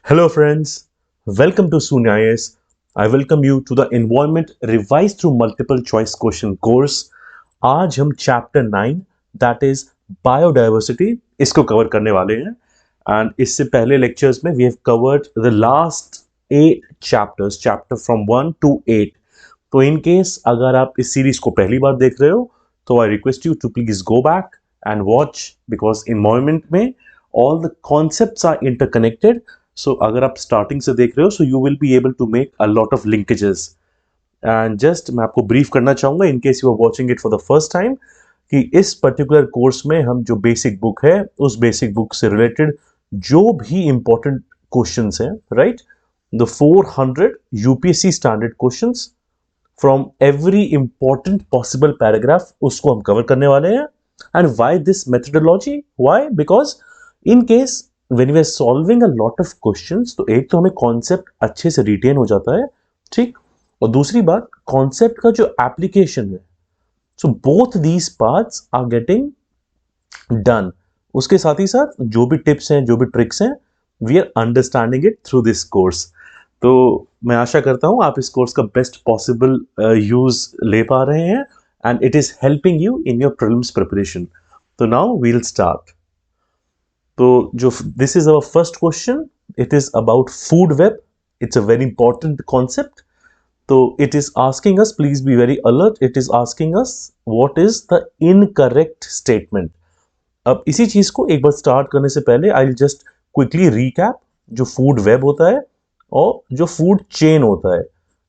Hello friends, welcome to Soon IAS. I welcome you to the Environment Revised through Multiple Choice Question course. आज हम chapter 9 that is biodiversity इसको cover करने वाले हैं and इससे पहले लेक्चर्स में we have covered the last 8 chapters chapter from 1 to 8. तो इन केस अगर आप इस सीरीज को पहली बार देख रहे हो तो I request you to please go back and watch because environment में all the concepts are interconnected. So अगर आप स्टार्टिंग से देख रहे हो so you will be able to make a lot of linkages. And just मैं आपको brief करना चाहूंगा in case you are watching it for the first time कि इस पर्टिकुलर कोर्स में हम जो बेसिक बुक है उस बेसिक बुक से रिलेटेड जो भी इंपॉर्टेंट क्वेश्चंस हैं, right, the 400 UPSC standard questions from every important possible paragraph उसको हम कवर करने वाले हैं. And why this methodology? Why? Because in case when we are solving a lot of questions तो एक तो हमें कॉन्सेप्ट अच्छे से रिटेन हो जाता है, ठीक, और दूसरी बात कॉन्सेप्ट का जो एप्लीकेशन है, so both these parts are getting done. उसके साथ ही साथ जो भी टिप्स हैं, जो भी ट्रिक्स हैं, we are understanding it through this course. तो मैं आशा करता हूं आप इस कोर्स का बेस्ट पॉसिबल यूज ले पा रहे हैं and it is helping you in your prelims preparation. तो नाउ वी विल स्टार्ट. तो जो this is our first question, it is about food web. It's a very important concept. तो it is asking us, please be very alert, it is asking us what is the incorrect statement. अब इसी चीज को एक बार start करने से पहले आई will just quickly recap जो फूड वेब होता है और जो फूड चेन होता है,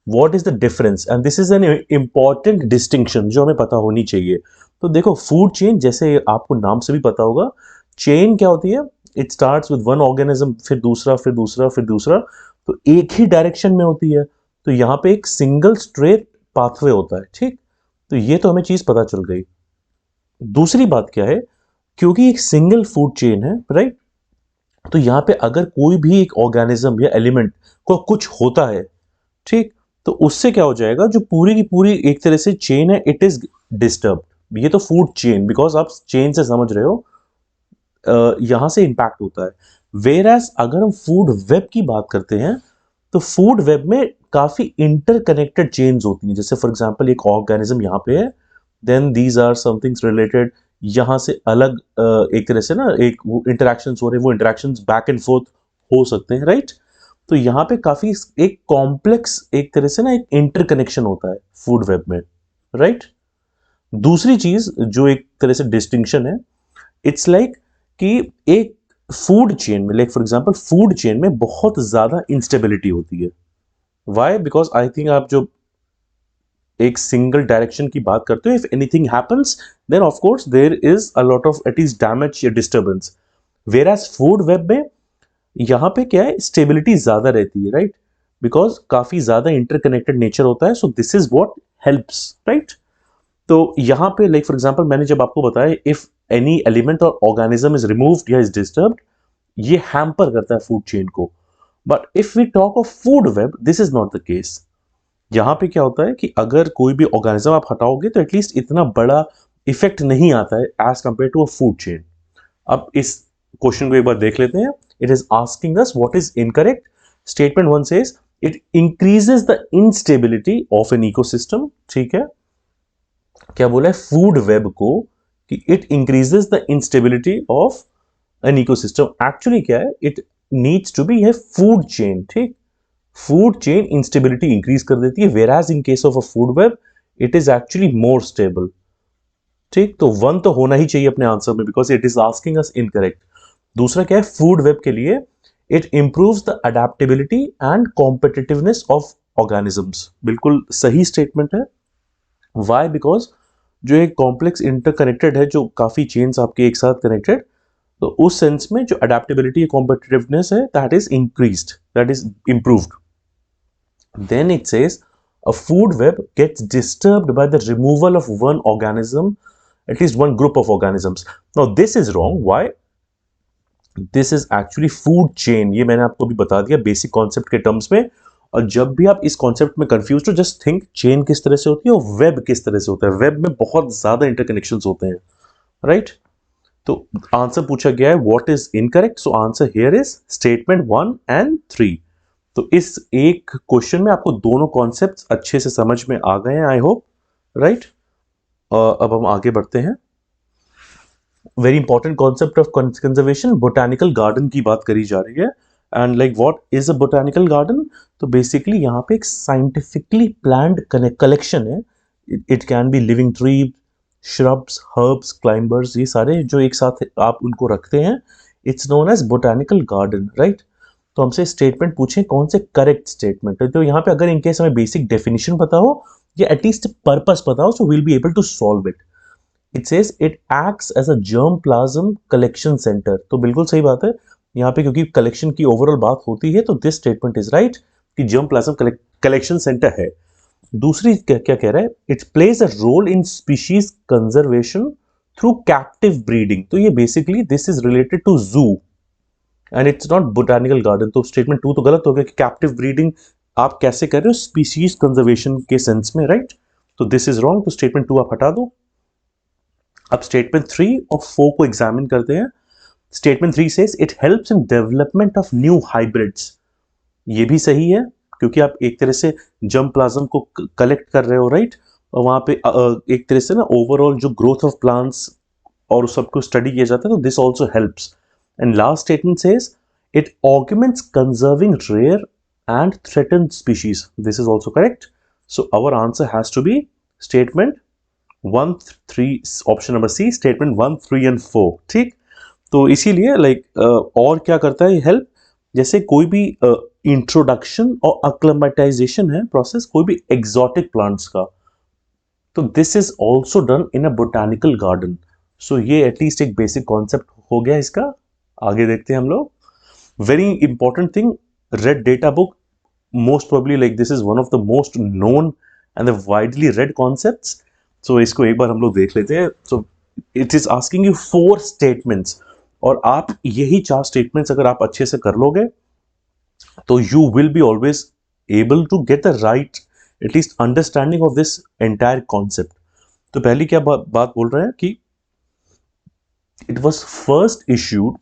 what is the difference. And this is an important distinction जो हमें पता होनी चाहिए. तो देखो फूड चेन जैसे आपको नाम से भी पता होगा, चेन क्या होती है, it starts with one organism, फिर दूसरा, फिर दूसरा, फिर दूसरा, तो एक ही डायरेक्शन में होती है. तो यहां पे एक सिंगल स्ट्रेट पाथवे होता है, ठीक. तो ये तो हमें चीज पता चल गई. दूसरी बात क्या है, क्योंकि एक सिंगल फूड चेन है, राइट, तो यहां पे अगर कोई भी एक ऑर्गेनिज्म या एलिमेंट को कुछ होता है, ठीक, तो उससे क्या हो जाएगा, जो पूरी की पूरी एक तरह से चेन है, इट इज डिस्टर्ब. ये तो फूड चेन, बिकॉज आप चेन से समझ रहे हो, यहां से इंपैक्ट होता है. वेरएज अगर हम फूड वेब की बात करते हैं तो फूड वेब में काफी इंटरकनेक्टेड चेन्स होती हैं. जैसे फॉर एग्जांपल एक ऑर्गेनिज्म यहां पे है, then these are somethings related, यहां से अलग एक तरह से ना एक वो इंटरेक्शंस हो रहे हैं, वो इंटरेक्शंस बैक एंड फोर्थ हो सकते हैं, राइट. तो यहां पे काफी एक कॉम्प्लेक्स एक तरह से ना एक इंटरकनेक्शन होता है फूड वेब में, राइट. दूसरी चीज जो एक तरह से डिस्टिंक्शन है, इट्स लाइक कि एक फूड चेन में, like for example food chain में बहुत ज्यादा इंस्टेबिलिटी होती है. व्हाई? बिकॉज आई थिंक आप जो एक सिंगल डायरेक्शन की बात करते हो, if anything happens then of course there is a lot of at least damage या disturbance. Whereas food web में यहां पे क्या है, स्टेबिलिटी ज्यादा रहती है, राइट, बिकॉज काफी ज्यादा इंटरकनेक्टेड नेचर होता है. सो this is what helps, right. तो यहां पे लाइक फॉर एग्जांपल मैंने जब आपको बताया इफ एनी एलिमेंट और ऑर्गेनिज्म इज रिमूव्ड या इज डिस्टर्ब्ड, ये हैम्पर करता है फूड चेन को. But if we talk of food web, this is not the case. यहां पे क्या होता है कि अगर कोई भी ऑर्गेनिज्म आप हटाओगे तो एटलीस्ट इतना बड़ा इफेक्ट नहीं आता है as compare to a food chain. अब इस क्वेश्चन को एक बार देख लेते हैं. It is asking us what is incorrect. Statement 1 says it increases the instability of an ecosystem. ठीक है, क्या बोला है फूड वेब को कि it increases the instability of an ecosystem. Actually क्या है, इट नीड्स टू बी है फूड चेन, ठीक. फूड चेन इंस्टेबिलिटी इंक्रीज कर देती है, वेराज in case of a food web it is actually more stable, ठीक. तो 1 तो होना ही चाहिए अपने आंसर में because it is asking us incorrect. दूसरा क्या है, फूड वेब के लिए it improves the adaptability and competitiveness of organisms. बिल्कुल सही स्टेटमेंट है. वाई? बिकॉज जो एक कॉम्प्लेक्स इंटरकनेक्टेड है, जो काफी चेन्स आपके एक साथ कनेक्टेड, तो उस सेंस में जो अडेप्टेबिलिटी कॉम्पिटिटिवनेस है that is increased, that is improved. Then it says a food web gets disturbed by the removal of one organism, at least one group of organisms. Now this is wrong. Why? This is actually food chain. ये मैंने आपको भी बता दिया basic concept के terms में. और जब भी आप इस कॉन्सेप्ट में कंफ्यूज हो, जस्ट थिंक चेन किस तरह से होती है और वेब किस तरह से होता है. वेब में बहुत ज्यादा इंटरकनेक्शंस होते हैं, राइट. तो आंसर पूछा गया है what is incorrect, so answer here is statement 1 and 3। तो इस एक क्वेश्चन में आपको दोनों कॉन्सेप्ट्स अच्छे से समझ में आ गए हैं, आई होप, राइट। अब हम आगे बढ़ते हैं। Very important concept of conservation, botanical garden की बात करी जा रही है। And like what is a botanical garden, तो बेसिकली यहाँ पे एक साइंटिफिकली प्लान्ड कलेक्शन है। It can be living tree, shrubs, herbs, climbers, ये सारे जो एक साथ आप उनको रखते हैं, it's known as botanical garden, right. तो हमसे स्टेटमेंट पूछे कौन से करेक्ट स्टेटमेंट है, तो यहाँ पे अगर इनकेस हमें बेसिक डेफिनेशन पता हो या एटलीस्ट पर्पस पता हो, so will be able to solve it. It says it acts as a germ plasm collection centre, तो बिल्कुल सही बात है यहाँ पे, क्योंकि कलेक्शन की ओवरऑल बात होती है, तो दिस स्टेटमेंट इज राइट कि जर्म प्लाज्म कलेक्शन सेंटर है। दूसरी क्या कह रहा है, it plays a role in species conservation through captive breeding, तो ये basically this is related to zoo and it's not botanical garden. तो स्टेटमेंट 2 तो गलत हो गया कि कैप्टिव ब्रीडिंग आप कैसे कर रहे हो स्पीशीज कंजर्वेशन के सेंस में, राइट। तो दिस इज रॉन्ग, तो स्टेटमेंट 2 आप हटा दो। अब स्टेटमेंट 3 और 4 को एग्जामिन करते हैं। Statement 3 says it helps in development of new hybrids, ये भी सही है क्योंकि आप एक तरह से जर्म प्लाज्म को कलेक्ट कर रहे हो, राइट। और वहां पे एक तरह से ना ओवरऑल जो ग्रोथ ऑफ प्लांट्स और सबको स्टडी किया जाता है, तो this also helps. And last statement says it augments conserving rare and threatened species, this is also correct. So our answer has to be statement 1, 3, option number C, statement 1, 3 and 4, ठीक। तो इसीलिए और क्या करता है हेल्प, जैसे कोई भी इंट्रोडक्शन और अक्लेमेटाइजेशन है प्रोसेस कोई भी एग्जॉटिक प्लांट्स का, तो this is also done in a botanical garden. So ये एटलीस्ट एक बेसिक कॉन्सेप्ट हो गया इसका। आगे देखते हैं हम लोग। Very important thing, red data book most probably like this is one of the most known and the widely read concepts, so इसको एक बार हम लोग देख लेते हैं। so it is asking you 4 statements और आप यही 4 statements अगर आप अच्छे से कर लोगे तो you will be always able to get the right at least understanding of this entire concept। तो पहली क्या बात बोल रहे हैं कि it was first issued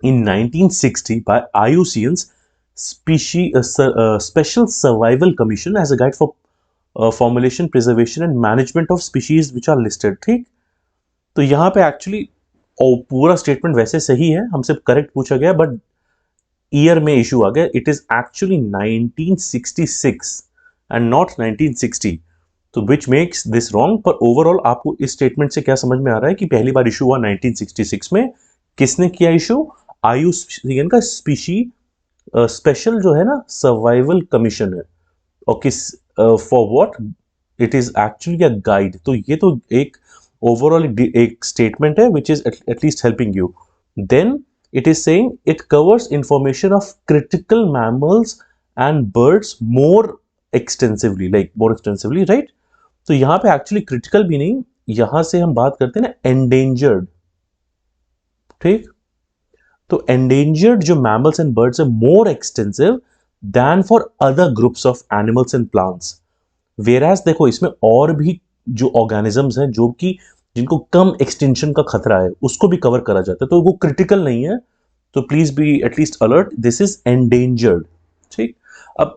in 1960 by IUCN's Special Survival Commission as a guide for formulation, preservation and management of species which are listed, ठीक। तो यहाँ पे एक्चुअली पूरा स्टेटमेंट वैसे सही है, हमसे करेक्ट पूछा गया बट ईयर में इशू आ गया। It is actually 1966 and not 1960, तो विच मेक्स दिस रॉन्ग। पर ओवरऑल आपको इस स्टेटमेंट से क्या समझ में आ रहा है कि पहली बार इशू हुआ 1966 में, किसने किया इशू, IUCN का स्पेशल जो है ना सर्वाइवल कमीशन है, और किस for what, it is actually a guide. तो ये तो एक ओवरऑल एक स्टेटमेंट है which is at least helping you. Then it is saying it covers information of critical mammals and birds more extensively, right. तो यहां पे एक्चुअली क्रिटिकल भी नहीं, यहां से हम बात करते हैं ना एंडेंजर्ड, ठीक। तो एंडेंजर्ड जो मैमल्स एंड बर्ड्स है more extensive than for other groups of animals and plants. Whereas देखो इसमें और भी जो ऑर्गेनिजम्स हैं जो कि जिनको कम एक्सटेंशन का खतरा है उसको भी कवर करा जाता है, तो वो क्रिटिकल नहीं है। तो please be at least alert, this is endangered, ठीक। अब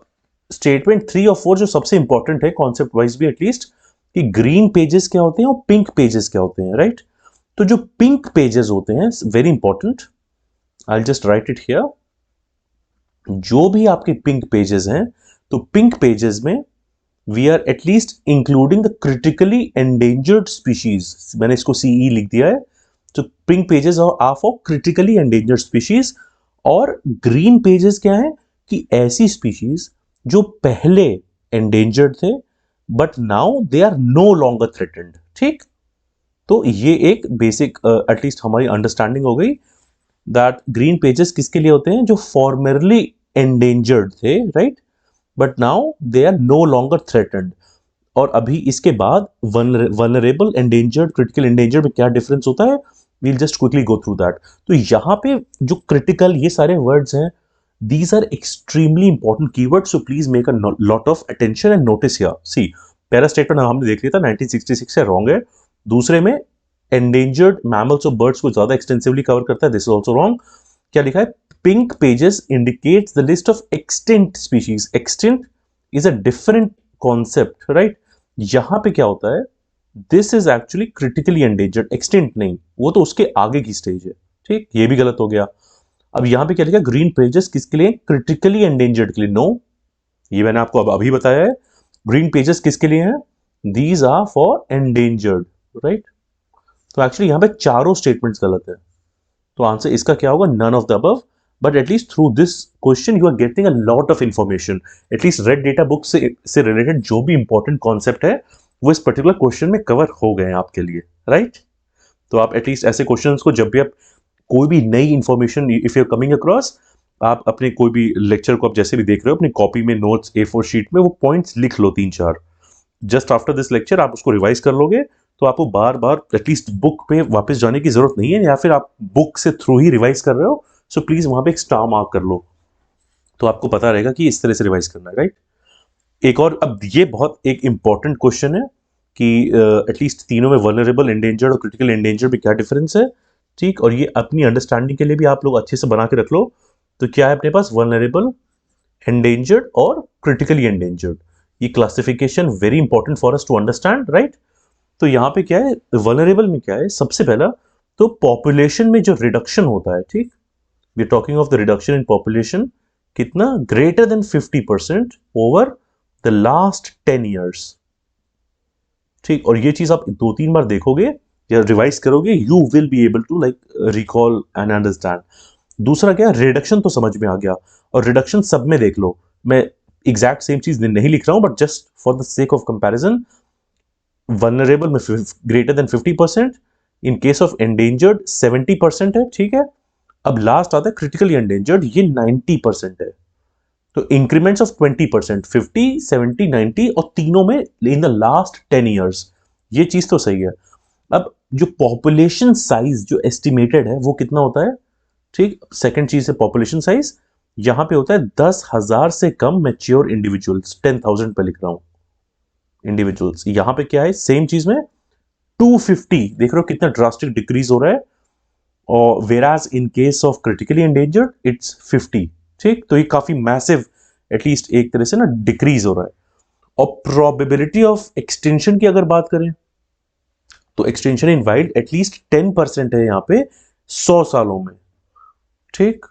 स्टेटमेंट 3 और 4 जो सबसे इंपॉर्टेंट है कॉन्सेप्ट वाइज भी एटलीस्ट, कि ग्रीन पेजेस क्या होते हैं और पिंक पेजेस क्या होते हैं, राइट। तो जो पिंक पेजेस होते हैं very important, I will just write it here. जो भी आपके पिंक पेजेस हैं, तो पिंक पेजेस में we are at least including the critically endangered species, मैंने इसको CE लिख दिया है। तो pink pages are for critically endangered species, और ग्रीन पेजेस क्या है कि ऐसी स्पीशीज जो पहले एंडेंजर्ड थे but now they are no longer threatened, ठीक। तो ये एक बेसिक एटलीस्ट हमारी अंडरस्टैंडिंग हो गई दैट ग्रीन पेजेस किसके लिए होते हैं, जो फॉर्मरली एंडेंजर्ड थे, right, but now they are no longer threatened. और अभी इसके बाद वनरेबल, एंडेंजर्ड, क्रिटिकल एंडेंजर्ड में क्या डिफरेंस होता है, we'll just quickly go through that. तो यहां पे जो क्रिटिकल ये सारे वर्ड्स हैं, these are extremely important keyword, so please make a lot of attention and notice here. See पहला स्टेटमेंट हमने देख लिया था 1966 से रॉन्ग है, दूसरे में एंडेंजर्ड मैमल्स और बर्ड्स को ज्यादा एक्सटेंसिवली कवर करता है, दिस इज ऑल्सो रॉन्ग। क्या लिखा है, pink pages indicates the list of extinct species. Extinct is a different concept, right. यहां पे क्या होता है, this is actually critically endangered, extinct नहीं, वो तो उसके आगे की स्टेज है, ठीक, ये भी गलत हो गया। अब यहां पे क्या लिखा, ग्रीन पेजेस किसके लिए, क्रिटिकली एंडेंजर्ड के लिए, नो, ये मैंने आपको अब अभी बताया है। ग्रीन पेजेस किसके लिए हैं, these are for endangered, right. तो एक्चुअली यहां पे चारों स्टेटमेंट्स गलत है, तो आंसर इसका क्या होगा, none of the above. But at least through this question you are getting a lot of information. At least red data book से रिलेटेड जो भी इंपॉर्टेंट कॉन्सेप्ट है वो इस पर्टिकुलर क्वेश्चन में कवर हो गए हैं आपके लिए, राइट। तो आप एटलीस्ट ऐसे क्वेश्चंस को जब भी आप कोई भी नई information if you are coming across, आप अपने कोई भी लेक्चर को आप जैसे भी देख रहे हो अपनी कॉपी में, नोट्स A4 शीट में, वो पॉइंट्स लिख लो 3-4। जस्ट आफ्टर दिस लेक्चर आप उसको रिवाइज कर लोगे तो आपको बार बार एटलीस्ट बुक पे वापस जाने की जरूरत नहीं है, या फिर आप बुक से थ्रू ही रिवाइज कर रहे हो, सो प्लीज वहां पे एक स्टार मार्क कर लो, तो आपको पता रहेगा कि इस तरह से रिवाइज करना है, राइट। एक और, अब ये बहुत एक इंपॉर्टेंट क्वेश्चन है कि एटलीस्ट तीनों में वल्नरेबल, एंडेंजर्ड और क्रिटिकल एंडेंजर्ड में क्या डिफरेंस है, ठीक। और ये अपनी अंडरस्टैंडिंग के लिए भी आप लोग अच्छे से बना के रख लो। तो क्या है अपने पास, वल्नरेबल, एंडेंजर्ड और क्रिटिकली एंडेंजर्ड। ये classification very important for us to understand, right. तो यहां पे क्या है, वल्नरेबल में क्या है, सबसे पहला तो पॉपुलेशन में जो रिडक्शन होता है, ठीक, we are talking of the reduction in population, कितना, greater than 50% over the last 10 years, ठीक। और ये चीज आप 2-3 बार देखोगे या रिवाइज करोगे, you will be able to like recall and understand. दूसरा क्या, रिडक्शन तो समझ में आ गया, और रिडक्शन सब में देख लो, मैं एग्जैक्ट सेम चीज नहीं लिख रहा हूं, but just for the sake of comparison, vulnerable में greater than 50%, in case of endangered 70% है, ठीक है। अब लास्ट आता है क्रिटिकली एंडेंजर्ड, ये 90% है। तो इंक्रीमेंट्स ऑफ 20%, 50, 70, 90, और तीनों में इन द लास्ट 10 ईयर्स, ये चीज तो सही है। अब जो पॉपुलेशन साइज जो एस्टिमेटेड है वो कितना होता है, ठीक, सेकंड चीज है पॉपुलेशन साइज, यहां पे होता है 10,000 से कम मैच्योर इंडिविजुअल्स, 10,000 पे लिख रहा हूं इंडिविजुअल्स। यहां पे क्या है, सेम चीज में 250, देख रहे हो कितना ड्रास्टिक डिक्रीज हो रहा है, और whereas in case of critically endangered it's 50, ठीक। तो ये काफी मैसिव एटलीस्ट एक तरह से ना डिक्रीज हो रहा है। और प्रोबेबिलिटी ऑफ एक्सटेंशन की अगर बात करें तो एक्सटेंशन इन वाइल्ड एटलीस्ट 10% है यहां पे 100 सालों में, ठीक।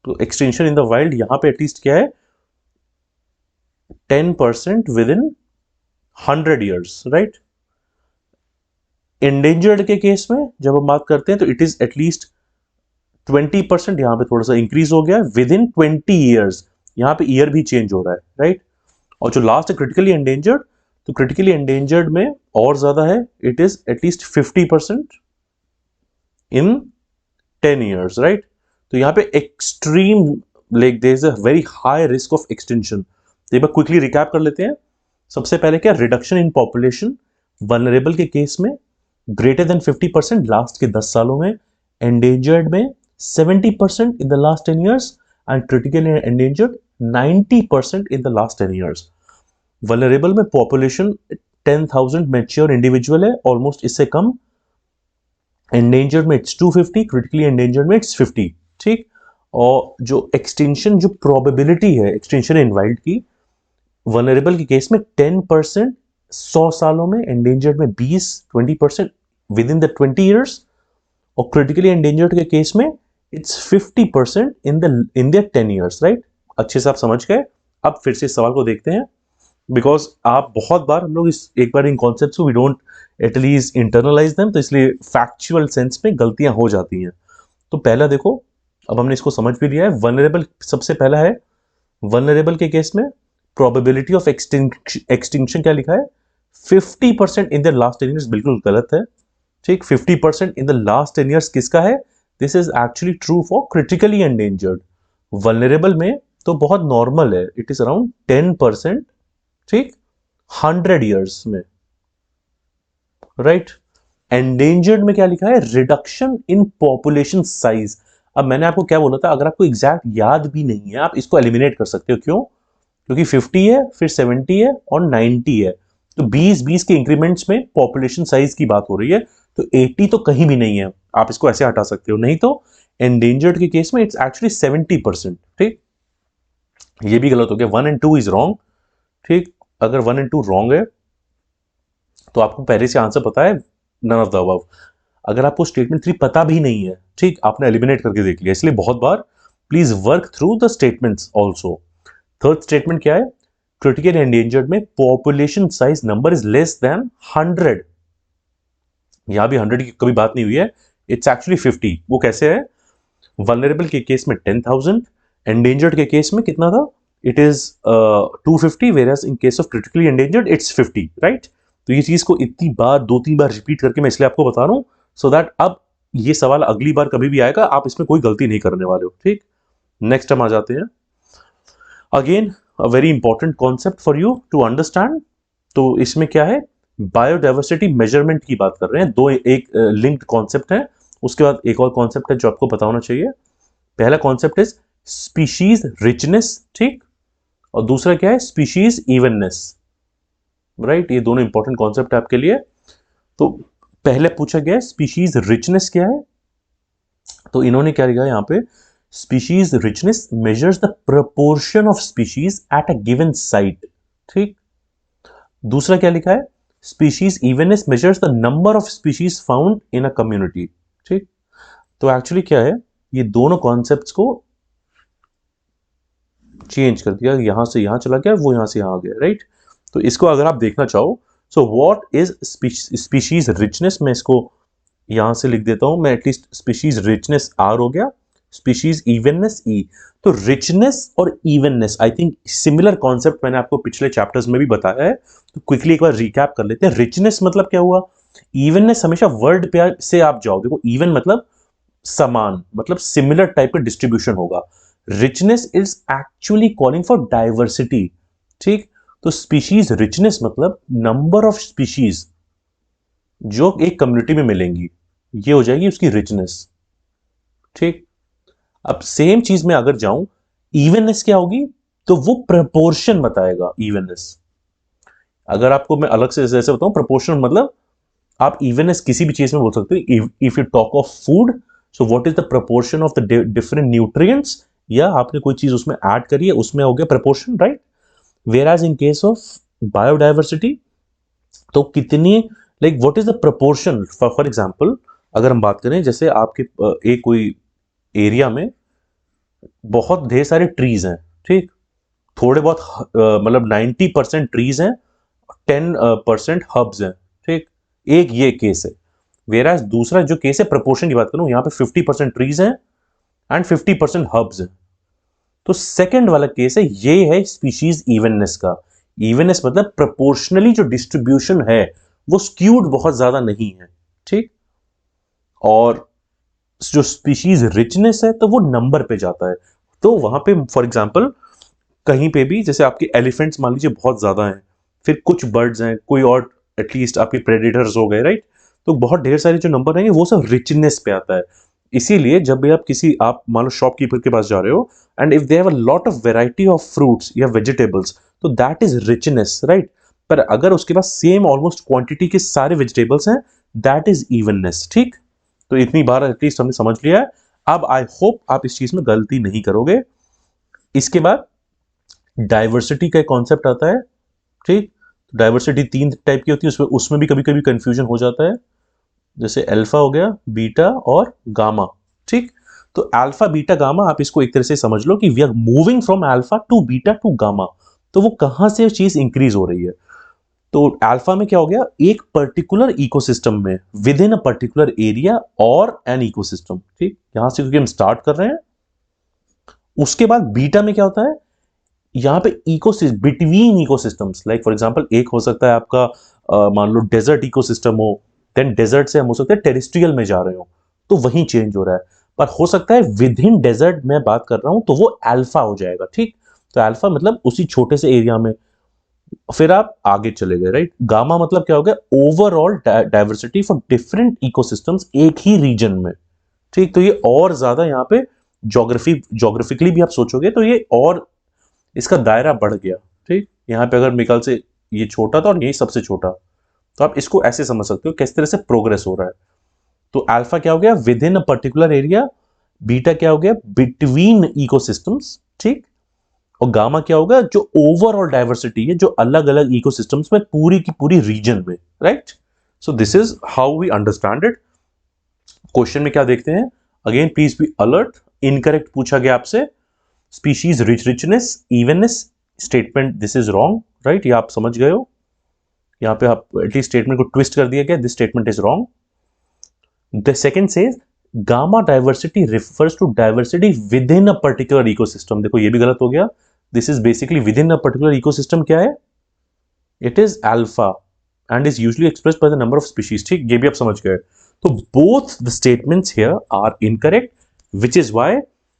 तो एक्सटेंशन इन द वाइल्ड यहां पे एटलीस्ट क्या है, 10% with in 100 years, right. Endangered के केस में जब हम बात करते हैं तो इट इज एटलीस्ट 20%, यहां पे थोड़ा सा इंक्रीज हो गया विद इन 20 ईयर्स, यहां पे ईयर भी चेंज हो रहा है, राइट। और जो लास्ट है क्रिटिकली एंडेंजर्ड, तो क्रिटिकली एंडेंजर्ड में और ज्यादा है, it is at least 50% in 10 years, right. तो यहां पे extreme, like there is a very high risk of extension. तो एक बार क्विकली रिकैप कर लेते हैं। सबसे पहले क्या, रिडक्शन इन पॉपुलेशन, वल्नरेबल के केस में ग्रेटर देन 50% लास्ट के 10 सालों में, एंडेंजर्ड में 70% in the last 10 years, and critically endangered 90% in the last 10 years. Vulnerable में पॉपुलेशन 10,000 मैच्योर इंडिविजुअल है, ऑलमोस्ट इससे कम। एंडेंजर्ड में इट्स 250, क्रिटिकली एंडेंजर्ड में इट्स 50, ठीक। और जो एक्सटेंशन, जो प्रोबेबिलिटी है एक्सटेंशन इन वाइल्ड की, वल्नरेबल के केस में 10% 100 सालों में, एंडेंजर्ड में 20% विद इन द 20 ईयर्स, और क्रिटिकली एंडेंजर्ड के केस में it's 50% in the 10 years, right. अच्छे से आप समझ गए। अब फिर से इस सवाल को देखते हैं, बिकॉज आप बहुत बार हम लोग इस एक बार इन कॉन्सेप्ट्स को we don't at least internalise them, तो इसलिए फैक्चुअल सेंस में गलतियां हो जाती हैं। तो पहला देखो, अब हमने इसको समझ भी लिया है। वल्नरेबल सबसे पहला है, वल्नरेबल के केस में प्रोबेबिलिटी ऑफ एक्सटिंक्शन क्या लिखा है, 50% इन द लास्ट 10 ईयर्स, बिल्कुल गलत है, ठीक। 50% इन द लास्ट 10 ईयर्स किसका है, this is actually true for critically endangered. Vulnerable में तो बहुत नॉर्मल है, इट इज अराउंड 10%, ठीक, 100 ईयर्स में, राइट। एंडेंजर्ड में क्या लिखा है, रिडक्शन इन पॉपुलेशन साइज। अब मैंने आपको क्या बोला था, अगर आपको एग्जैक्ट याद भी नहीं है आप इसको एलिमिनेट कर सकते हो, क्यों, क्योंकि 50 है, फिर 70 है और 90 है, तो 20-20 के इंक्रीमेंट्स में पॉपुलेशन साइज की बात हो रही है, तो 80 तो कहीं भी नहीं है, आप इसको ऐसे हटा सकते हो, नहीं तो एंडेंजर्ड के केस में इट्स एक्चुअली 70%। ठीक, ये भी गलत हो गया, 1 एंड 2 इज रॉन्ग। ठीक, अगर 1 एंड 2 रॉन्ग है तो आपको पहले से आंसर पता है, नन ऑफ द अबव। अगर आपको स्टेटमेंट 3 पता भी नहीं है, ठीक, आपने एलिमिनेट करके देख लिया, इसलिए बहुत बार please work through the statements also. Third statement क्या है, क्रिटिकल एंडेंजर्ड में population size number is less than 100। यहां भी 100 की कभी बात नहीं हुई है, इट्स एक्चुअली 50। वो कैसे है, वल्नरेबल के केस में 10,000, एंडेंजर्ड के केस में कितना था, it is 250, whereas in case of critically endangered it's 50, right. तो ये चीज को इतनी बार, 2-3 बार रिपीट करके मैं इसलिए आपको बता रहा हूं, सो दैट अब ये सवाल अगली बार कभी भी आएगा आप इसमें कोई गलती नहीं करने वाले हो। ठीक, नेक्स्ट हम आ जाते हैं, again a very important concept for you to understand. तो इसमें क्या है, बायोडाइवर्सिटी मेजरमेंट की बात कर रहे हैं, दो एक लिंक्ड कॉन्सेप्ट है, उसके बाद एक और कॉन्सेप्ट है जो आपको पता होना चाहिए। पहला कॉन्सेप्ट इज स्पीशीज रिचनेस, ठीक, और दूसरा क्या है, स्पीशीज इवननेस, राइट। ये दोनों इंपॉर्टेंट कॉन्सेप्ट है आपके लिए। तो पहले पूछा गया है स्पीशीज रिचनेस क्या है, तो इन्होंने क्या लिखा है यहाँ पे, species richness measures the proportion of species at a given site. ठीक, दूसरा क्या लिखा है, species evenness measures the number of species found in a community. ठीक, तो एक्चुअली क्या है, ये दोनों कॉन्सेप्ट्स को चेंज कर दिया, यहां से यहां चला गया, वो यहां से यहां आ गया, राइट। तो इसको अगर आप देखना चाहो, so what is species richness, मैं इसको यहां से लिख देता हूं, मैं एटलीस्ट स्पीशीज रिचनेस आर हो गया, स्पीशीज इवननेस ई। तो रिचनेस और evenness I think similar concept मैंने आपको पिछले चैप्टर्स में भी बताया है, तो क्विकली एक बार रिकैप कर लेते हैं। रिचनेस मतलब क्या हुआ, इवननेस हमेशा वर्ड पे से आप जाओ, देखो इवन मतलब समान, मतलब सिमिलर टाइप का डिस्ट्रीब्यूशन होगा। Richness is actually calling for diversity. ठीक, तो स्पीशीज रिचनेस मतलब नंबर ऑफ स्पीशीज जो एक कम्युनिटी में मिलेंगी, ये हो जाएगी उसकी रिचनेस। ठीक, अब सेम चीज में अगर जाऊं, इवननेस क्या होगी, तो वो प्रपोर्शन बताएगा इवननेस। अगर आपको मैं अलग से जैसे बताऊं, प्रपोर्शन मतलब आप इवननेस किसी भी चीज में बोल सकते हो। If you talk of food, so what is the proportion of the different nutrients, या आपने कोई चीज उसमें ऐड करी है, उसमें हो गया proportion, right. Whereas in case of biodiversity, तो कितनी, like what is the proportion, for example अगर हम बात करें, जैसे आपके एक कोई एरिया में बहुत ढेर सारे ट्रीज हैं, ठीक, थोड़े बहुत मतलब 90% ट्रीज हैं, 10% हब्स हैं। ठीक, एक ये केस है। वेराज दूसरा जो केस है, प्रपोर्शन की बात करूं, यहां पे 50% ट्रीज हैं एंड 50% हब्स हैं। तो सेकंड वाला केस है, ये है स्पीशीज इवननेस का। इवननेस मतलब प्रोपोर्शनली जो डिस्ट्रीब्यूशन है वो स्क्यूड बहुत ज्यादा नहीं है। ठीक, और जो स्पीशीज रिचनेस है तो वो नंबर पे जाता है। तो वहां पे फॉर एग्जांपल कहीं पे भी, जैसे आपके एलिफेंट्स मान लीजिए बहुत ज्यादा हैं, फिर कुछ बर्ड्स हैं, कोई और एटलीस्ट आपके प्रेडेटर्स हो गए, राइट। तो बहुत ढेर सारे जो नंबर रहेंगे वो सब रिचनेस पे आता है। इसीलिए जब भी आप किसी, आप मान लो शॉपकीपर के पास जा रहे हो, and if they have a lot of variety of fruits या वेजिटेबल्स, तो दैट इज रिचनेस, राइट। पर अगर उसके पास सेम ऑलमोस्ट क्वांटिटी के सारे वेजिटेबल्स हैं, दैट इज इवननेस। ठीक, तो इतनी बार एटलीस्ट हमने समझ लिया है। अब आई होप आप इस चीज में गलती नहीं करोगे। इसके बाद डाइवर्सिटी का कॉन्सेप्ट आता है। ठीक, डाइवर्सिटी 3 टाइप की होती है, उसमें भी कभी कभी कंफ्यूजन हो जाता है, जैसे अल्फा हो गया, बीटा और गामा। ठीक, तो अल्फा बीटा गामा आप इसको एक तरह से समझ लो कि we are moving from alpha to beta to gamma. तो वो कहां से चीज इंक्रीज हो रही है, तो अल्फा में क्या हो गया, एक पर्टिकुलर इकोसिस्टम में, with in a particular area और एन इकोसिस्टम। ठीक, यहां से क्योंकि हम स्टार्ट कर रहे हैं। उसके बाद बीटा में क्या होता है, यहाँ पे ecosystem, between ecosystems, like for example एक हो सकता है आपका मान लो डेजर्ट इकोसिस्टम हो, देन डेजर्ट से हम हो सकता है टेरेस्ट्रियल में जा रहे हो, तो वहीं चेंज हो रहा है। पर हो सकता है विद इन डेजर्ट में बात कर रहा हूं तो वो अल्फा हो जाएगा। ठीक, तो अल्फा मतलब उसी छोटे से एरिया में, फिर आप आगे चले गए, राइट। गामा मतलब क्या हो गया, overall diversity for different ecosystems एक ही रीजन में। ठीक, तो ये और ज्यादा यहाँ पे जोग्राफिकली भी आप सोचोगे तो ये और इसका दायरा बढ़ गया। ठीक, यहाँ पे अगर मेरे ख्याल से ये छोटा था और यही सबसे छोटा, तो आप इसको ऐसे समझ सकते हो किस तरह से प्रोग्रेस हो रहा है। तो अल्फा क्या हो गया, with in a particular area, beta क्या हो गया, बिटवीन इकोसिस्टम्स, ठीक, और गामा क्या होगा, जो ओवरऑल डाइवर्सिटी है, जो अलग अलग इकोसिस्टम्स में पूरी की पूरी रीजन में, right. So this is how we understand it. Question में क्या देखते हैं, again please be alert, incorrect पूछा गया आपसे, species richness evenness, statement this is wrong, right, ये आप समझ गए हो, यहाँ पे आप एटलीस्ट स्टेटमेंट को ट्विस्ट कर दिया गया, this statement is wrong. The second says gamma diversity refers to diversity within a particular ecosystem, देखो ये भी गलत हो गया, this is basically within a particular ecosystem क्या है, it is alpha and is usually expressed by the number of species, ठीक, ये भी आप समझ गए। तो both the statements here are incorrect, which is why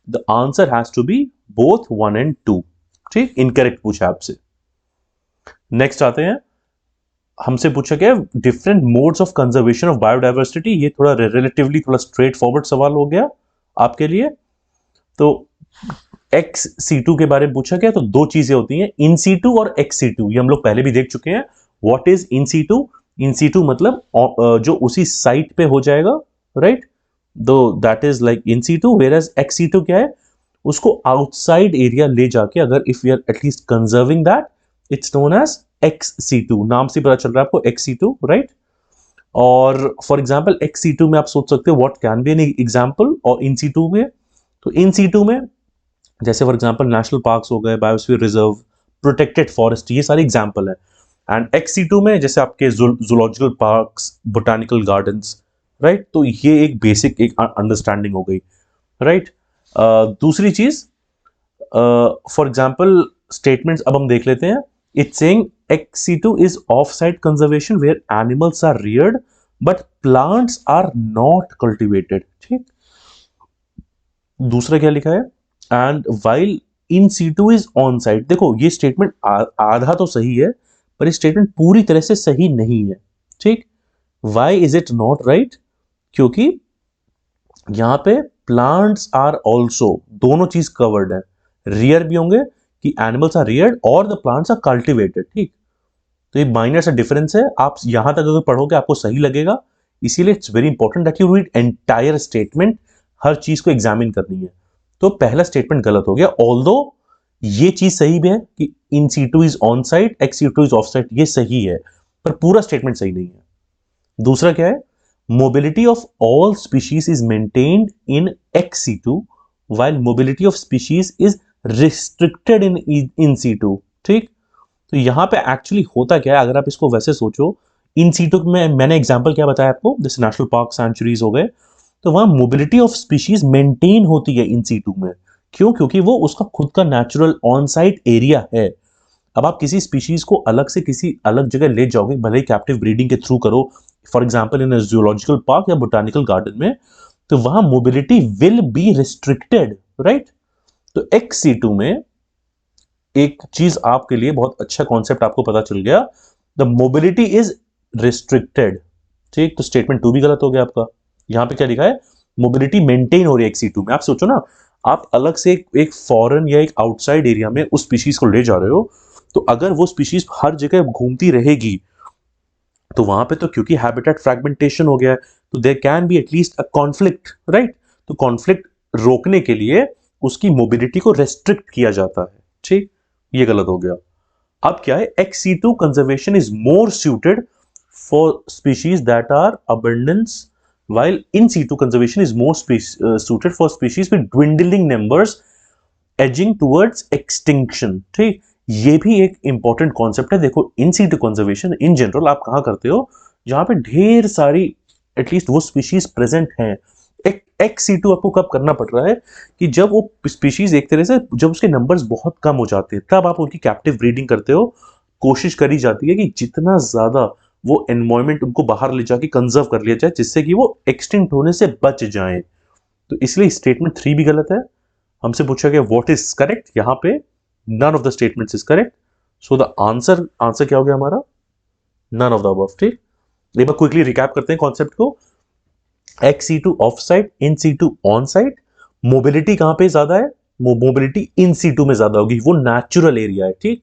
the answer has to B both 1 and 2, ठीक, इनकरेक्ट पूछा आपसे। नेक्स्ट आते हैं, हमसे पूछा गया different modes of conservation of biodiversity, ये थोड़ा रिलेटिवली थोड़ा स्ट्रेट फॉरवर्ड सवाल हो गया आपके लिए। तो एक्स सीटू के बारे में पूछा गया, तो दो चीजें होती हैं, इन सीटू और एक्स सीटू, ये हम लोग पहले भी देख चुके हैं। What is in situ, in situ मतलब जो उसी साइट पे हो जाएगा, राइट, दो that is like in situ, whereas ex situ क्या है, उसको आउटसाइड एरिया ले जाके अगर if we are at least conserving that, it's known as ex situ, नाम से पता चल रहा है आपको एक्स सीटू, राइट। और फॉर एग्जाम्पल एक्स सीटू में आप सोच सकते हो what can be an example, और इन सीटू में, तो इन सीटू में जैसे फॉर एग्जांपल नेशनल पार्क्स हो गए, बायोस्फीयर रिजर्व, प्रोटेक्टेड फॉरेस्ट, ये सारे एग्जांपल है। एंड एक्स सीटू में जैसे आपके zoological parks, botanical gardens, right, तो ये एक बेसिक एक अंडरस्टैंडिंग हो गई, राइट। दूसरी चीज, फॉर एग्जांपल स्टेटमेंट्स अब हम देख लेते हैं। It's saying ex situ is off site conservation where animals are reared but plants are not cultivated, ठीक। दूसरा क्या लिखा है, and while in situ is on site, देखो ये स्टेटमेंट आधा तो सही है, पर ये स्टेटमेंट पूरी तरह से सही नहीं है, ठीक। Why is it not right, क्योंकि यहां पे प्लांट्स आर ऑल्सो, दोनों चीज कवर्ड है, रियर भी होंगे कि एनिमल्स आर रियर्ड और द प्लांट्स आर कल्टिवेटेड, ठीक। तो ये माइनर सा डिफरेंस है, आप यहां तक अगर पढ़ोगे आपको सही लगेगा, इसीलिए it's very important that you read entire statement, हर चीज को एग्जामिन करनी है। तो पहला स्टेटमेंट गलत हो गया, ऑल्दो ये चीज सही भी है कि in situ is on site, ex situ is off site, ये सही है, पर पूरा स्टेटमेंट सही नहीं है। दूसरा क्या है, mobility of all species is maintained in ex situ while mobility of species is restricted in situ, ठीक। तो यहां पे एक्चुअली होता क्या है, अगर आप इसको वैसे सोचो, इन सीटू में मैंने एग्जांपल क्या बताया आपको, जैसे नेशनल पार्क, सेंचुरीज हो गए, तो वहां मोबिलिटी ऑफ स्पीशीज मेंटेन होती है इन सीटू में, क्यों, क्योंकि वो उसका खुद का नेचुरल ऑन साइट एरिया है। अब आप किसी स्पीशीज को अलग से किसी अलग जगह ले जाओगे, भले ही कैप्टिव ब्रीडिंग के थ्रू करो, for example in zoological park या बोटानिकल गार्डन में, तो वहां mobility will be restricted, right. तो एक्स सीटू में एक चीज आपके लिए बहुत अच्छा कॉन्सेप्ट आपको पता चल गया, द मोबिलिटी इज रिस्ट्रिक्टेड, ठीक। तो स्टेटमेंट 2 भी गलत हो गया आपका। यहां पे क्या लिखा है, मोबिलिटी मेंटेन हो रही है एक्स सीटू में। आप सोचो ना, आप अलग से एक फॉरेन या एक आउटसाइड एरिया में उस स्पीशीज को ले जा रहे हो, तो अगर वो स्पीशीज हर जगह घूमती रहेगी, तो वहां पे तो क्योंकि हैबिटेट फ्रैगमेंटेशन हो गया है, तो there can be at least a conflict, right. तो कॉन्फ्लिक्ट रोकने के लिए उसकी मोबिलिटी को रेस्ट्रिक्ट किया जाता है, ठीक, ये गलत हो गया। अब क्या है, ex situ conservation is more suited for species that are abundance, while in situ conservation is more suited for species with dwindling numbers edging towards extinction, ठीक। ये भी एक इंपॉर्टेंट कॉन्सेप्ट है। देखो in situ conservation in general आप कहां करते हो, जहां पे ढेर सारी एटलीस्ट वो स्पीशीज प्रेजेंट हैं। एक्स सीटू आपको कब करना पड़ रहा है, कि जब वो स्पीशीज एक तरह से जब उसके नंबर्स बहुत कम हो जाते हैं, तब आप उनकी कैप्टिव ब्रीडिंग करते हो। कोशिश करी जाती है कि जितना ज्यादा वो एनवायरमेंट उनको बाहर ले जाके कंजर्व कर लिया जाए, जिससे कि वो एक्सटिंक्ट होने से बच जाएं। तो इसलिए स्टेटमेंट 3 भी गलत है। हमसे पूछा गया व्हाट इज करेक्ट, यहां पे none of the statements is correct, so the answer क्या हो गया हमारा, नन ऑफ द अबव, ठीक। एक बार क्विकली रिकैप करते हैं कॉन्सेप्ट को, ex situ off site, in situ on site, mobility कहां पे ज्यादा है, मोबिलिटी इन सीटू में ज्यादा होगी, वो नेचुरल एरिया है, ठीक।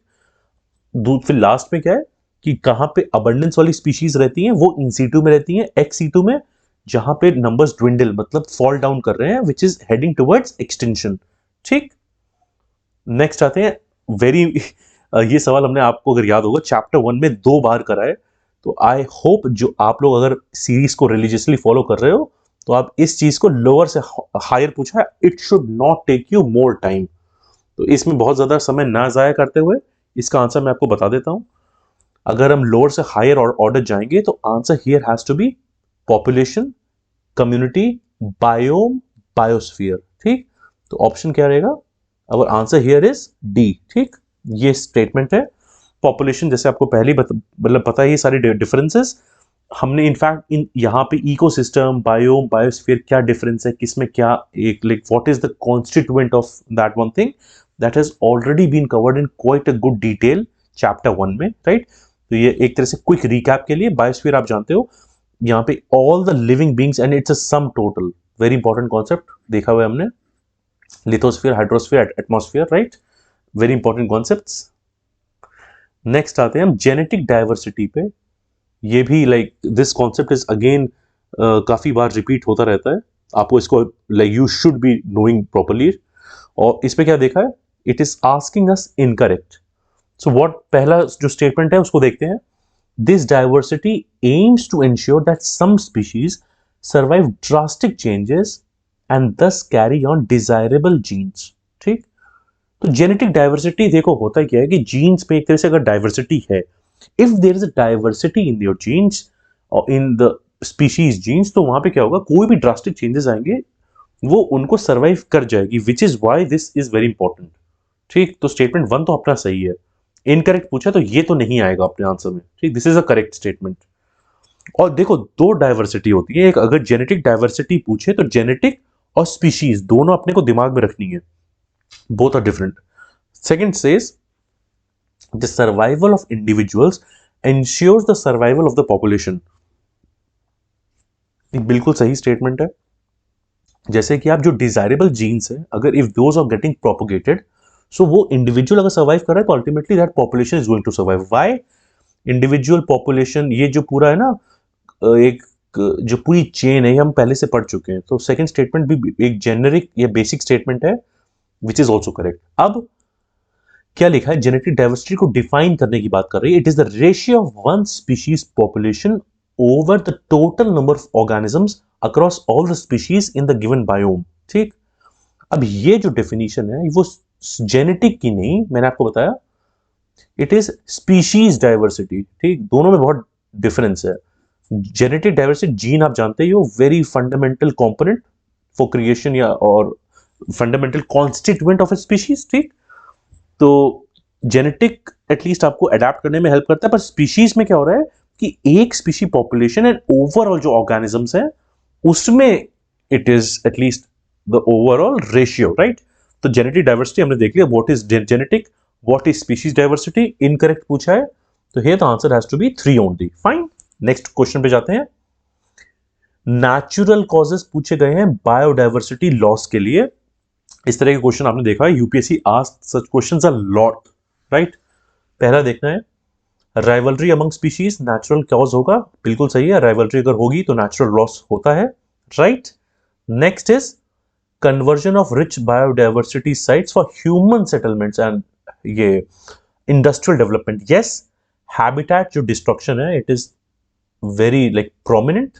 फिर लास्ट में क्या है, कि कहाँ पे अबंडेंस वाली स्पीशीज रहती हैं, वो इन सीटू में रहती हैं, एक्स सीटू में, जहां पे नंबर्स ड्विंडल मतलब फॉल डाउन कर रहे हैं, which is heading towards extension. ठीक, नेक्स्ट आते हैं वेरी ये सवाल हमने आपको अगर याद होगा चैप्टर 1 में 2 बार करा है, तो आई होप जो आप लोग अगर सीरीज को रिलीजियसली फॉलो कर रहे हो तो आप इस चीज को लोअर से हायर पूछा है, it should not take you more time. तो इसमें बहुत ज्यादा समय ना जाया करते हुए इसका आंसर मैं आपको बता देता हूं। अगर हम लोअर से हायर ऑर्डर जाएंगे तो answer here has to be population, community, biome, biosphere. ठीक, तो ऑप्शन क्या रहेगा? Our answer here is D. ठीक, ये स्टेटमेंट है। पॉपुलेशन जैसे आपको पहले मतलब पता है ये सारे डिफरेंसेस हमने इनफैक्ट इन यहाँ पे इकोसिस्टम, बायोम, बायोस्फीयर क्या डिफरेंस है, किसमें क्या एक like what is the constituent of that one thing, that has already been covered in quite a good detail chapter 1 में, राइट। तो ये एक तरह से क्विक रिकैप के लिए, बायोस्फीयर आप जानते हो यहाँ पे all the living beings and it's a sum total, very important concept देखा हुआ है हमने, lithosphere, hydrosphere, atmosphere, right, very important concepts. Next आते हैं हम जेनेटिक डाइवर्सिटी पे। ये भी like this concept is again काफी बार रिपीट होता रहता है, आपको इसको like you should be knowing properly. और इस पे क्या देखा है, it is asking us incorrect. So what पहला जो स्टेटमेंट है उसको देखते हैं। This diversity aims to ensure that some species survive drastic changes and thus carry on desirable genes. ठीक, तो जेनेटिक डाइवर्सिटी देखो होता क्या है कि जीन्स पे एक तरह से अगर डाइवर्सिटी है, if there is a diversity in your genes और इन द स्पीशीज जीन्स, तो वहां पे क्या होगा, कोई भी ड्रास्टिक चेंजेस आएंगे वो उनको सर्वाइव कर जाएगी, which is why this is very important. ठीक, तो स्टेटमेंट 1 तो अपना सही है। इनकरेक्ट पूछा तो ये तो नहीं आएगा अपने आंसर में। ठीक, this is a correct statement. और देखो दो डाइवर्सिटी होती है, एक अगर जेनेटिक डाइवर्सिटी पूछे तो जेनेटिक और स्पीशीज दोनों अपने को दिमाग में रखनी है, both are different. Second says the survival of individuals ensures the survival of the population. एक बिल्कुल सही स्टेटमेंट है। जैसे कि आप जो डिजायरेबल जीन्स है, अगर if those are getting propagated, so वो इंडिविजुअल अगर सर्वाइव कर रहा है तो ultimately that population is going to survive. Why? Individual population, ये जो पूरा है ना एक जो पूरी चेन है, हम पहले से पढ़ चुके हैं। तो सेकंड स्टेटमेंट भी एक जेनेरिक या बेसिक स्टेटमेंट है, विच इज ऑल्सो करेक्ट। अब क्या लिखा है, जेनेटिक डाइवर्सिटी को डिफाइन करने की बात कर रही है। It is the ratio of one species population over the total number of organisms across all the species in the given biome. ठीक, अब ये जो डेफिनेशन है वो जेनेटिक की नहीं, मैंने आपको बताया इट इज स्पीशीज डाइवर्सिटी। ठीक, दोनों में बहुत डिफरेंस है। जेनेटिक डाइवर्सिटी जीन आप जानते ही हो, very fundamental component for creation या और fundamental constituent of A species. ठीक, तो जेनेटिक एटलीस्ट आपको अडेप्ट करने में हेल्प करता है, पर स्पीशीज में क्या हो रहा है कि एक स्पीशी पॉपुलेशन एंड ओवरऑल जो ऑर्गेनिजम्स हैं उसमें it is at least the overall ratio, right. तो जेनेटिक डाइवर्सिटी हमने देख लिया, what is genetic, what is species diversity, incorrect पूछा है, तो here the answer has to be 3 only. Fine, next question पे जाते हैं। नेचुरल कॉजेस पूछे गए हैं बायोडाइवर्सिटी लॉस के लिए। इस तरह के क्वेश्चन आपने देखा है, UPSC asked such questions a lot, right. पहला देखना है, rivalry among species natural cause होगा, बिल्कुल सही है, राइवलरी अगर होगी तो नेचुरल लॉस होता है, right. Next is conversion of rich biodiversity sites for human settlements and ये इंडस्ट्रियल डेवलपमेंट। यस, हैबिटेट जो डिस्ट्रक्शन है it is very like prominent,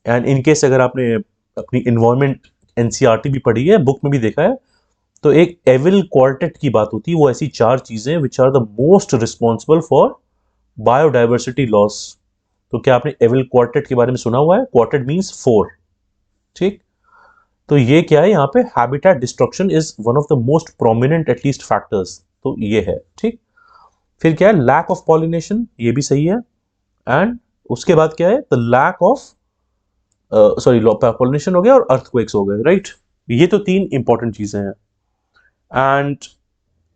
and in case अगर आपने अपनी इन्वायरमेंट एनसीईआरटी भी पढ़ी है, बुक में भी देखा है, तो एक एविल क्वार्टेट की बात होती है, वो ऐसी 4 चीजें which are the most responsible for biodiversity loss. तो क्या आपने एविल क्वार्टेट के बारे में सुना हुआ है? Quartet means 4। ठीक, तो ये क्या है, यहाँ पे habitat destruction is one of the most prominent at least factors, तो ये है। ठीक, फिर क्या है, लैक ऑफ पॉलिनेशन, ये भी सही है, एंड उसके बाद क्या है, the lack of sorry pollination हो गया और अर्थक्वेक्स हो गए, राइट। ये तो 3 इंपॉर्टेंट चीजें हैं, and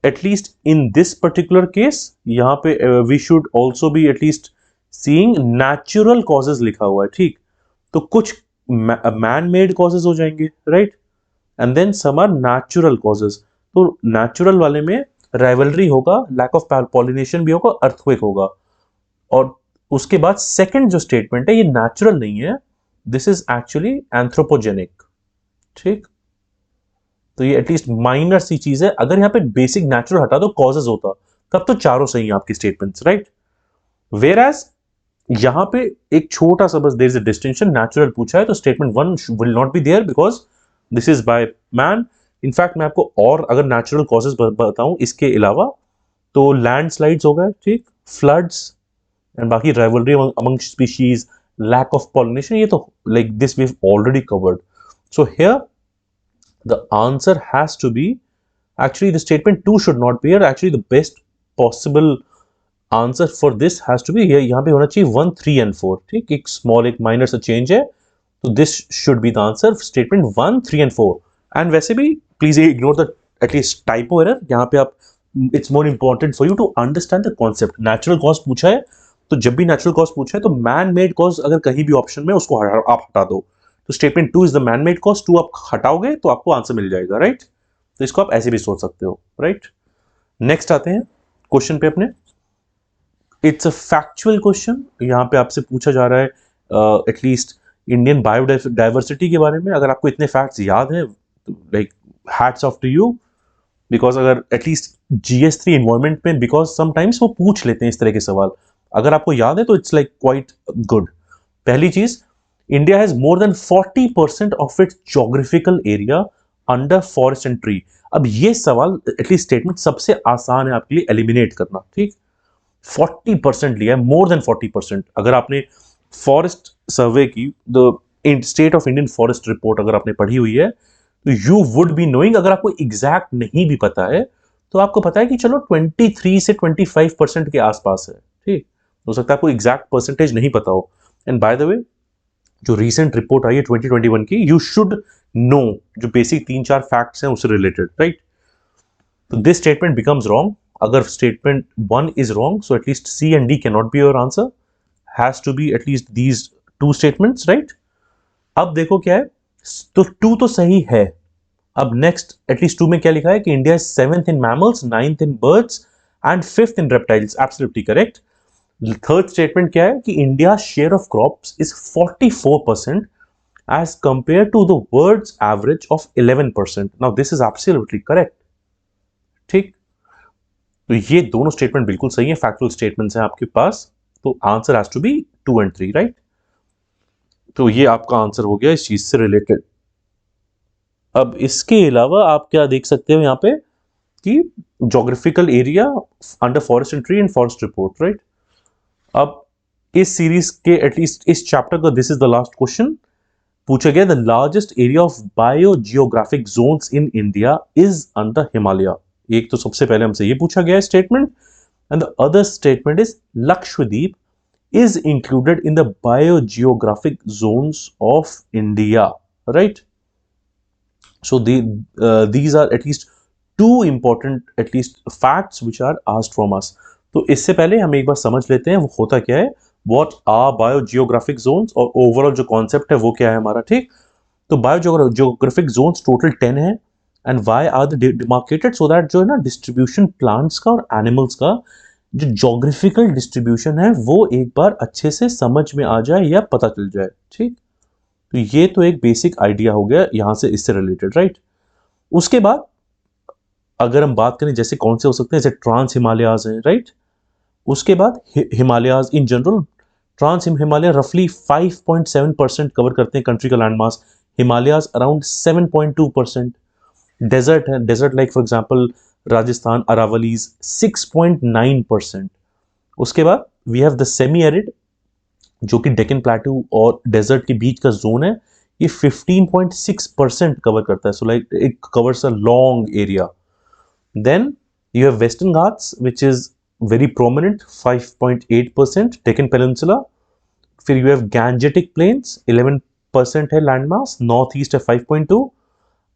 at least in this particular case यहाँ पे we should also be at least seeing natural causes लिखा हुआ है। ठीक, तो कुछ मैन मेड कॉजेज हो जाएंगे, right, and then some are natural causes. तो नेचुरल वाले में राइवलरी होगा, लैक ऑफ पॉलिनेशन भी होगा, अर्थक्वेक होगा। और उसके बाद सेकंड जो स्टेटमेंट है ये नेचुरल नहीं है, दिस इज एक्चुअली एंथ्रोपोजेनिक। ठीक, तो ये एटलीस्ट माइनर सी चीज है। अगर यहां पे बेसिक नेचुरल हटा दो कॉजेज होता, तब तो चारों सही है आपकी स्टेटमेंट्स, राइट। वेयर एज यहां पे एक छोटा सा बस there is a distinction, natural पूछा है तो statement one will not be there because this is by man. In fact मैं आपको और अगर नेचुरल कॉजेज बताऊं इसके अलावा, तो लैंडस्लाइड्स हो गए, ठीक, फ्लड्स एंड बाकी rivalry among species, lack of pollination, ये तो like this we have already covered. So here the answer has to be, actually the statement 2 should not be here, actually the best possible answer for this has to be यहाँ पे होना चाहिए 1, 3 and 4। ठीक, एक small एक minor सा change है, तो this should be the answer, statement 1, 3 and 4। And वैसे भी please ignore the at least typo error यहाँ पे आप, it's more important for you to understand the concept. Natural cause पूछा है, तो जब भी नेचुरल कॉज पूछा है तो मैन मेड कॉज अगर कहीं भी ऑप्शन में उसको आप हटा दो, तो statement 2 is the man made cause, 2 आप हटाओगे तो आपको आंसर मिल जाएगा, राइट। तो इसको आप ऐसे भी सोच सकते हो, राइट। नेक्स्ट आते हैं क्वेश्चन पे अपने। इट्स अ फैक्चुअल क्वेश्चन, यहाँ पे आपसे पूछा जा रहा है एटलीस्ट इंडियन बायोडाइवर्सिटी के बारे में। अगर आपको इतने फैक्ट्स याद हैं, like hats off to you, because अगर एटलीस्ट GS3 एनवायरमेंट में, बिकॉज समटाइम्स वो पूछ लेते हैं इस तरह के सवाल, अगर आपको याद है तो इट्स लाइक क्वाइट गुड। पहली चीज, India has more than 40% of its geographical area under forest and tree. अब ये सवाल एटलीस्ट स्टेटमेंट सबसे आसान है आपके लिए एलिमिनेट करना, ठीक। 40% लिया है, मोर देन 40%। अगर आपने फॉरेस्ट सर्वे की, the state of Indian forest report अगर आपने पढ़ी हुई है, तो यू वुड बी नोइंग। अगर आपको एग्जैक्ट नहीं भी पता है तो आपको पता है कि चलो 23 से 25% के आसपास है, ठीक। हो सकता है आपको एग्जैक्ट परसेंटेज नहीं पता हो। एंड बाय द वे, जो रीसेंट रिपोर्ट आई है 2021 की, यू शुड नो जो बेसिक 3-4 फैक्ट्स हैं उससे रिलेटेड, राइट। तो दिस स्टेटमेंट बिकम्स रॉन्ग। अगर statement 1 is wrong, so at least C and D can not be your answer, has to be at least these 2 statements, right. अब देखो क्या है, तो 2 तो सही है। अब नेक्स्ट एटलीस्ट 2 में क्या लिखा है कि India is 7th in mammals, 9th in birds and 5th in reptiles, absolutely correct. Third statement क्या है कि India share of crops is 44% as compared to the world's average of 11%. Now this is absolutely correct, ठीक। तो ये दोनों statement बिल्कुल सही है, फैक्चुअल स्टेटमेंट्स हैं आपके पास, तो answer has to be 2 and 3, right. तो ये आपका आंसर हो गया इस चीज से रिलेटेड। अब इसके अलावा आप क्या देख सकते हो यहाँ पे कि geographical area under forest and tree and forest report, right. अब इस सीरीज के एटलीस्ट इस चैप्टर का this is the last question पूछा गया, the largest area of biogeographic zones in India is under Himalaya. एक तो सबसे पहले हमसे ये पूछा गया statement, and the other statement is Lakshadweep is included in the biogeographic zones of India, right? So these are at least 2 important at least facts which are asked from us. तो इससे पहले हम एक बार समझ लेते हैं वो होता क्या है, what are biogeographic zones, और ओवरऑल जो कॉन्सेप्ट है वो क्या है हमारा, ठीक। तो बायोजियोग्राफिक जोन्स टोटल 10 है, and why are they demarcated, so that जो है ना डिस्ट्रीब्यूशन प्लांट्स का और एनिमल्स का जो जोग्राफिकल डिस्ट्रीब्यूशन है वो एक बार अच्छे से समझ में आ जाए या पता चल जाए, ठीक। तो ये तो एक बेसिक आइडिया हो गया यहां से इससे रिलेटेड, राइट। उसके बाद अगर हम बात करें जैसे कौन से हो सकते हैं, जैसे ट्रांस हिमालयाज हैं, राइट। उसके बाद Himalayas in general, trans Himalaya रफली 5.7% कवर करते हैं कंट्री का land mass, Himalayas around 7.2%। Desert है, desert like for example Rajasthan Aravallis 6.9%। उसके बाद we have the semi arid जो कि डेक्कन प्लेटू और डेजर्ट के बीच का जोन है, ये 15.6% कवर करता है, so like it covers a long area. Then you have western Ghats which is very prominent 5.8%, Deccan peninsula. फिर यू हैव गैंजेटिक प्लेन्स 11% है लैंड मास, नॉर्थ ईस्ट है 5.2।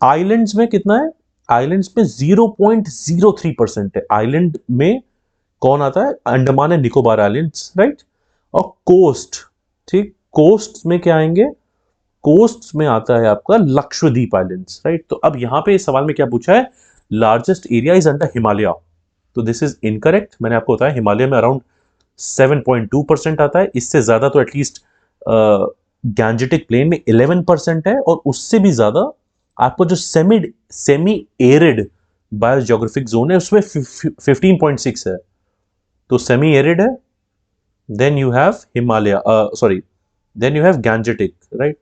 आइलैंड्स में कितना है, आइलैंड्स में 0.03% है। आइलैंड में कौन आता है, Andaman and Nicobar islands, right. और कोस्ट, ठीक, कोस्ट में क्या आएंगे, कोस्ट में आता है आपका लक्षद्वीप आइलैंड्स, राइट। तो अब यहां पे इस सवाल में क्या पूछा है, largest area is under Himalaya, तो दिस इज इनकरेक्ट। मैंने आपको बताया हिमालय में अराउंड 7.2% आता है, इससे ज्यादा तो एटलीस्ट गैंजेटिक प्लेन में 11% है, और उससे भी ज्यादा आपको जो सेमी एरिड बायोजियोग्राफिक जोन है उसमें 15.6 है, तो सेमी एरिड है, then you have Himalaya, sorry, then you have Gangetic, right,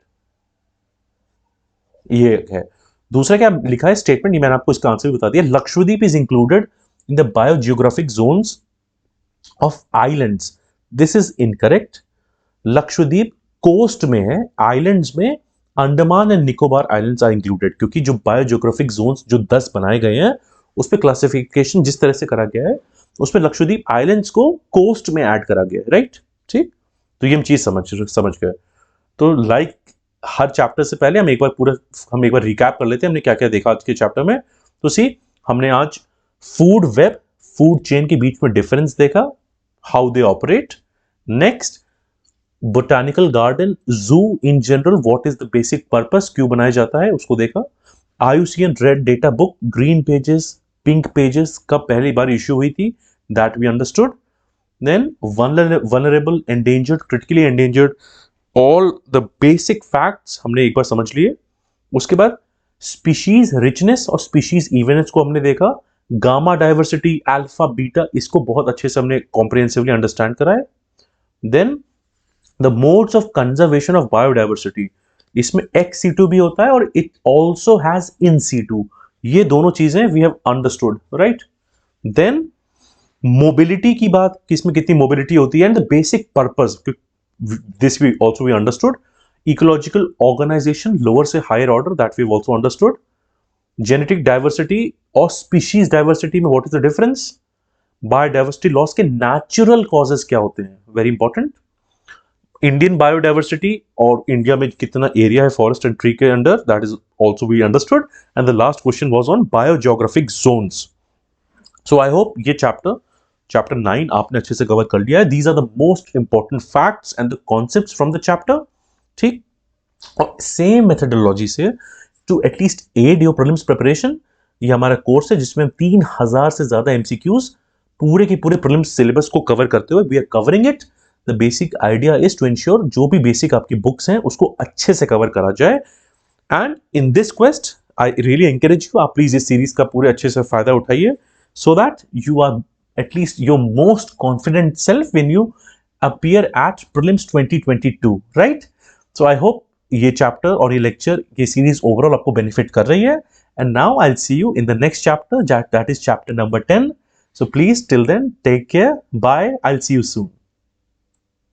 ये है। दूसरा क्या लिखा है स्टेटमेंट, ये मैंने आपको इसका आंसर भी बता दिया, Lakshadweep is included in the biogeographic zones of islands, this is incorrect. Lakshadweep coast में है, आइलैंड्स में Andaman and Nicobar islands are included, क्योंकि जो बायोजियोग्राफिक जोन्स जो 10 बनाए गए हैं उस पे क्लासिफिकेशन जिस तरह से करा गया है उसमें लक्षद्वीप आइलैंड्स को कोस्ट में ऐड करा गया है, राइट, ठीक। तो ये हम चीज समझ गए। तो लाइक हर चैप्टर से पहले हम एक बार रिकैप कर लेते हैं हमने क्या क्या देखा आज के चैप्टर में। तो सी, हमने आज फूड वेब, फूड चेन के बीच में डिफरेंस देखा, how they operate. Next, botanical garden, zoo in general, what is the basic purpose, क्यों बनाया जाता है, उसको देखा। IUCN red data book, green pages, pink pages कब पहली बार इश्यू हुई थी, that we understood. Then vulnerable, endangered, critically endangered, all the basic facts हमने एक बार समझ लिए। उसके बाद स्पीशीज रिचनेस और स्पीशीज इवेनेस को हमने देखा, गामा डाइवर्सिटी, अल्फा बीटा, इसको बहुत अच्छे से हमने कॉम्प्रिहेंसिवली अंडरस्टैंड करा है। Then the modes of conservation of biodiversity, इसमें एक्स सीटू भी होता है और it also has in situ, ये दोनों चीजें we have understood, right. Then mobility की बात, किसमें कितनी मोबिलिटी होती है, and the basic purpose, this we understood. Ecological organization, lower से higher order, that we've also understood. Genetic diversity और species diversity में what is the difference? Biodiversity loss के natural causes क्या होते हैं, very important. Indian biodiversity और India में कितना एरिया है फॉरेस्ट एंड ट्री के under, that is also we understood. And the last question was on biogeographic zones. So I hope ये चैप्टर 9 आपने अच्छे से कवर कर लिया है। These are the most important facts and the concepts from the chapter, ठीक। और same methodology से to at least aid your prelims preparation, ये हमारा कोर्स है जिसमें 3000 से ज्यादा एमसीक्यूज पूरे के पूरे प्रीलिम्स सिलेबस को कवर करते हुए we are covering it. The basic idea is to ensure जो भी बेसिक आपकी बुक्स हैं उसको अच्छे से कवर करा जाए। And in this quest I really encourage you, आप प्लीज इस सीरीज का पूरे अच्छे से फायदा उठाइए, so that you are at least your most confident self when you appear at prelims 2022, right? So I hope ये chapter और ये lecture, ये series overall आपको benefit कर रही है। And now I'll see you in the next chapter, that is chapter number 10. So please till then take care, bye, I'll see you soon.